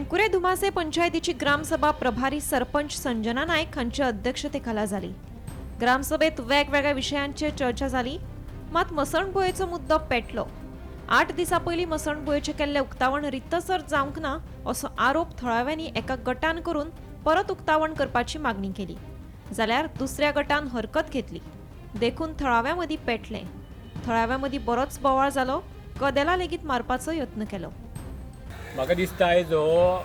अंकुरे धुमासे पंचायतीची ग्रामसभा प्रभारी सरपंच संजना नायक हांच्या अध्यक्षतेखाला जाली। ग्रामसभेत वेगवेगळ्या विषयांचेर चर्चा जाली। मात मसणभुयेचो मुद्दो पेटलो। 8 दिसां पयलीं मसणभुयेचे केल्ले उक्तावण रितसर जावंक ना असो आरोप थळाव्यांनी एका गटान करून परत उक्तावण करपाची मागणी केली। जाल्यार दुसऱ्या गटान हरकत घेतली। देखून थळाव्यां मदीं पेटलें। थळाव्यां मदीं बरोच बोवाळ जालो। कदेला लेगीत मारपाचो यत्न केलो। म्हाका दिसता आयज हो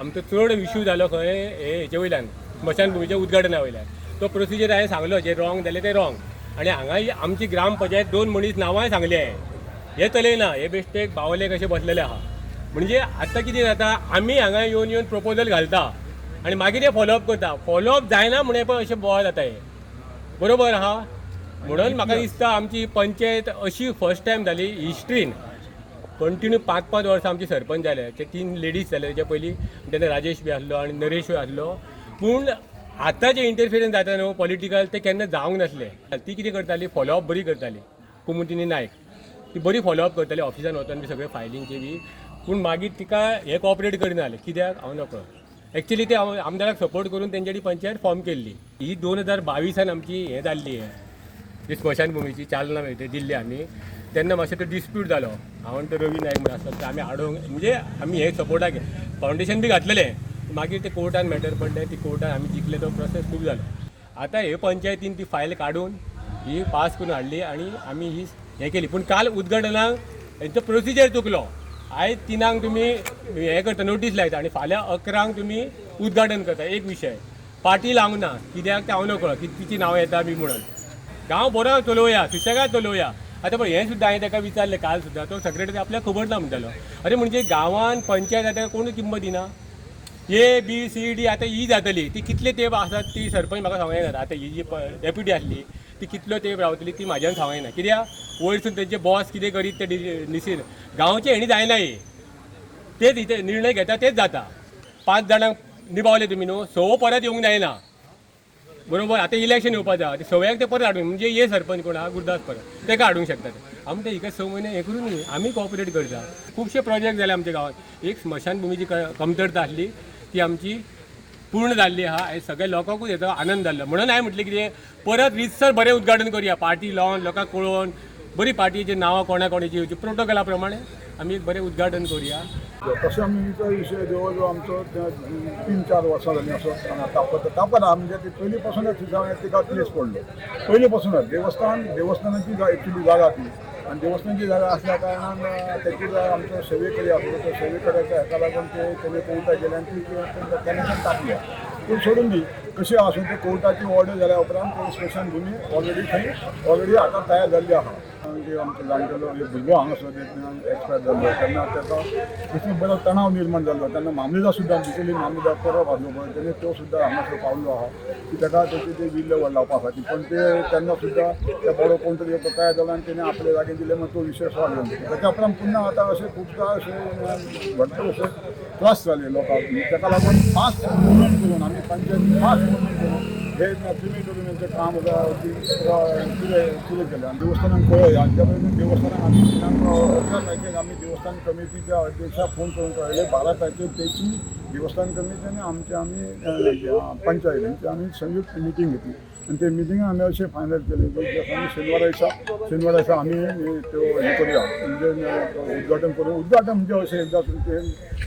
आमचो चड इश्यू जालो खंय हेचे वयल्यान स्मशानभुमीच्या उद्घाटना वयल्यान। तो प्रोसिजर हांवें सांगलो जे रॉंग जालें तें रॉंग आनी हांगा आमची ग्रामपंचायत 2 मनीस नांवांय सांगली हांवें। हे चलयना, हे बेश्टेक बावले कशे बसलेले आहा। म्हणजे आतां कितें जाता, आमी हांगा येवन प्रपोजल घालता आनी मागीर हे फॉलोअप करता। फॉलोअप जायना म्हणून पळय अशें बोवाळ जाता हे, बरोबर आहा। म्हणून म्हाका दिसता आमची पंचायत अशी फर्स्ट टायम जाली हिस्ट्रीन। कंटिन्यू 5-5 वर्सां आमचे सरपंच जाले। ते 3 लेडीज जाले, तेच्या पयलीं तेन्ना राजेश बी आसलो आनी नरेशूय आसलो। पूण आतां जे इंटरफिरन्स जाता न्हू पॉलिटिकल, ते केन्ना जावंक नासलें। ती कितें करताली, फॉलोअप बरी करताली। कुमुदिनी नायक ती बरी फॉलोअप करताली ऑफिसान वचून बी सगळे फायलींगचे बी। पूण मागीर तिका हे कॉपरेट करिनाले, कित्याक हांव नकळो। एक्चुअली ते आमदाराक सपोर्ट करून तेंच्यानी पंचायत फॉर्म केल्ली। ही 2022 आमची हे जाल्ली हे स्मशानभुमीची चालना दिल्ली आमी। तेन्ना मातशें तो डिस्प्यूट जालो। हांव आनी तो रवी नायक म्हणून आसता ते आमी हाडूंक, म्हणजे आमी हे सपोर्टाक फावंडेशन बी घातलेले। मागीर ते कोर्टान मॅटर पडले, ती कोर्टान आमी जिखले, तो प्रोसेस खूब जालो। आतां हे पंचायतीन ती फायल काडून ही पास करून हाडली आनी आमी ही हे केली। पूण काल उद्घाटनाक हेंचो प्रोसिजर चुकलो। आयज 3 तुमी हे करता, नोटीस लायता आनी फाल्यां 11 तुमी उद्घाटन करता। एक विशय पार्टी लावंक ना, कित्याक ते हांव नकळो की तिची नांवां येता बी म्हणून। गांव बरो चलोवया, सुशेगाद चलोवया। आतां पळय हें सुद्दां हांवें ताका विचारलें काल सुद्दां, तो सेक्रेटरी आपल्याक खबर ना म्हणटालो। अरे म्हणजे गांवान पंचायत आतां कोण किंमत दिना। ए बी सी डी आतां ही जातली, ती कितले तेंप आसात ती सरपंच म्हाका सांगूंक येना। आतां ही जी डेप्युटी आसली ती कितलो तेंप रावतली ती म्हाज्यान सांगूंक येना। कित्याक वयरसून तेंचे बॉस कितें करीत ते निसीर गांवचे हेणी जायना। हे तेच इथे निर्णय घेता तेच जाता। 5 जाणांक निभावले तुमी न्हू, 6 परत येवंक जायना, बरोबर। आतां इलेक्शन येवपा जाय, ते 6 ते परत हाडूंक, म्हणजे हे सरपंच कोण आहा गुरदास परत तेका हाडूंक शकतात। आमी ते एका 6 म्हयने हे करून न्ही, आमी कॉपरेट करता। खुबशे प्रोजेक्ट जाले आमच्या गांवांत। एक स्मशानभुमीची कमतरता आसली ती आमची पूर्ण जाल्ली आहा। हे सगळे लोकांकूच हेचो आनंद जाल्लो। म्हणून हांवें म्हटलें कितें, परत रितसर बरें उद्घाटन करुया, पार्टी लावन लोकांक कळोवन बरी पार्टीची नांवां कोणा कोणाची येवची, प्रोटोकॉला प्रमाणे आमी एक बरें उद्घाटन करुया। तसं आमचो विषय जवळ जवळ आमचो 3-4 वर्सां जालीं असो तापता म्हणजे ते पयलीं पासूनच तिका प्लेस पडलो। पयलीं पासूनच देवस्थानाची एक्चुली जागा ती, आनी देवस्थानाची जागा आसल्या कारणान तेची आमचो सेवेकरी आसलो, तो सेवेकऱ्याच्या हेका लागून ते तेणे कोर्टाक गेले आनी ती कनेक्शन टाकल्या। पूण सोडून दी कशी आसूं, ते कोर्टाची ऑर्डर जाल्या उपरांत ते स्मशानभुमी ऑलरेडी आतां तयार जाल्ली आहा। म्हणजे आमचो जाणटेलो भुरगो हांगासर एक्सपायर जाल्लो तेन्ना ताका देखून बरो तणाव निर्माण जाल्लो। तेन्ना मामलेदार सुद्दां भितरली मामलेदार परब आसलो पळय, तेणे तो सुद्दां हांगासर पावल्लो आहा की ताका तेची ते विल्हेवाट लावपा खातीर। पण ते तेन्ना सुद्दां त्या बरो कोण तरी तयार जालो आनी तेणे आपले जागे दिले, मागीर तो विशय सॉल्व जालो। ताच्या उपरांत पुन्हा आतां अशें खुबदां अशें भरपूर अशें त्रास जाले लोकांक। ताका लागून फास्ट मुवमेंट करून आमी पंचायत फास्ट मुवमेंट करून हे तुमी करून तेंचें काम कितें केलें। आनी देवस्थानाक कळय, आमच्या पर्यंत देवस्थानाक आमी 11 तारखेक आमी देवस्थान कमिटीच्या अध्यक्षाक फोन करून कळयलें। 12 तारखेक तेची देवस्थान कमिटी आनी आमी पंचायतींची आमी संयुक्त मिटींग घेतली आनी ते मिटींगेक आमी अशें फायनल केलें की आमी शेनवारा दिसा आमी त्यो हे करुया, म्हणजे उद्घाटन करून म्हणजे अशें एकदां ते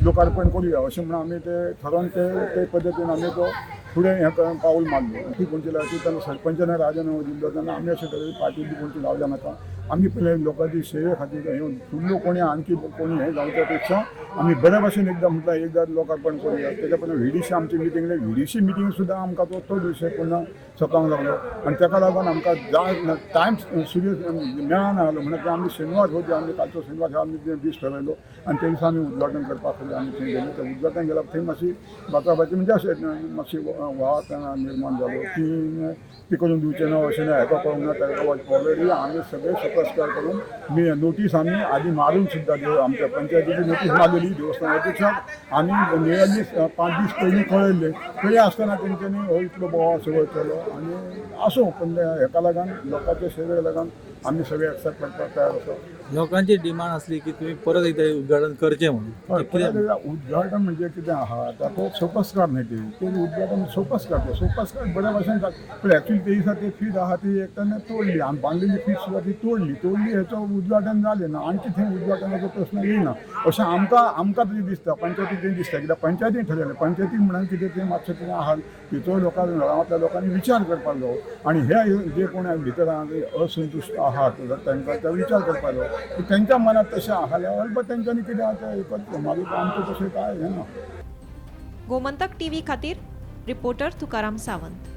लोकार्पण करुया अशें म्हणून आमी ते थारावन ते पद्दतीन आमी तो फुडें हें पावल मारलो। ती कोणची लायची तेन्ना सरपंचान राजिनामो दिल्लो, तेन्ना आमी अशें ठरयलें पार्टी बी कोणची लावल्या नाका। आमी पयलें लोकांची सेवे खातीर येवन फुडलो कोणी आणखी कोणी हें जावच्या पेक्षा आमी बऱ्या भाशेन एकदां लोकार्पण करुया। तेच्या पयलीं व्हीडीसी आमची मिटींग व्हीडीसी मिटींग सुद्दां आमकां तो विशय पुन्हा सोंपोंक लागलो आनी ताका लागून आमकां टायम सिरियस मेळना जालो। म्हणून आमी शेनवार होते, आमी कालचो शेनवार आमी दीस ठरयलो आनी ते दिसा आमी उद्घाटन करपा खातीर आमी थंय गेले। तें उद्घाटन केल्या थंय मातशी बाचाबाची म्हणजे अशें मातशी वाद निर्माण जालो ती करून दिवचें ना अशें ना, हेका कळूंक ना ताका। ऑलरेडी आमी सगळे सपस्कार करून नोटीस आमी आदी मारून सुद्दां आमच्या पंचायतीची नोटीस मारलेली देवस्थानापेक्षाक आमी नियरली 5 दीस पयलीं कळयल्ले। तरी आसतना तेंच्यांनी हो इतलो बोवाळ सगळो केलो आनी आसूं, पण हेका लागून लोकांच्या सेवेक लागून आमी सगळे एक्सेप्ट करपाक तयार आसा। लोकांची डिमांड असली की तुम्ही परत एकदा हे उद्घाटन करचे म्हणून हय ते कितें- परत एकदा उद्घाटन म्हणजे कितें आहा ताचो सोपस्कार न्ही ते उद्घाटन सोपस्कार बऱ्या भशेन जाता पूण एक्चुअली ते दिसा ती फीट आहा ती एकट्याने तोडली आनी बांदिल्ली फीट सुद्दां ती तोडली हेचो उद्घाटन जालें ना आणखी थंय उद्घाटनाचो प्रश्न येयना अशें आमकां तरी दिसता पंचायतीक तरी दिसता कित्याक पंचायतीन ठरयलें पंचायतीक म्हणून कितें तें मातशें कितें आहा तिचो गांवांतल्या लोकांनी विचार करपाक जायो आनी हे जे कोण भितर असंतुश्ट आहात तांकां ते विचार करपाक जायो तेंच्या मनात तशें आहा जाल्यार अल्बत तेंच्यांनी कितें आतां हे करचें मागीर आमचें तशें काय हें ना गोमंतक टीव्ही खातीर रिपोर्टर तुकाराम सावंत.